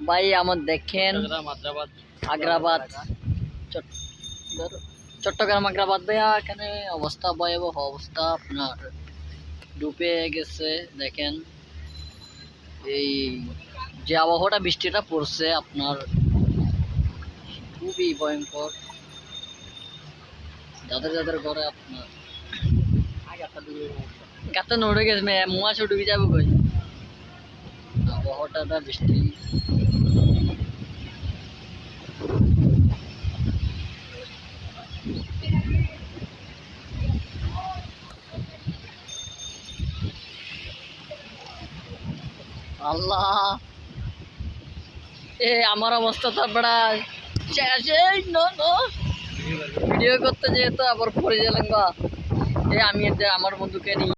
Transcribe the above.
ভাই আমার দেখেন আগ্রাবাদ চট্টগ্রাম আগ্রাবাদ ভাইয়া এখানে অবস্থা ভয়াবহ অবস্থা আপনার ডুবে গেছে দেখেন এই যে আবহাওয়াটা বৃষ্টিটা পড়ছে আপনার খুবই ভয়ঙ্কর যাদের যাদের ঘরে আপনার গাতে নড়ে গেছে মুয়াশো ডুবে যাবে কই আবহাওয়াটা বৃষ্টি আল্লাহ এ আমার অবস্থা তো প্রায় ভিডিও করতে যেহেতু আবার পরে গেলাম বা আমি আমার বন্ধুকে নিয়ে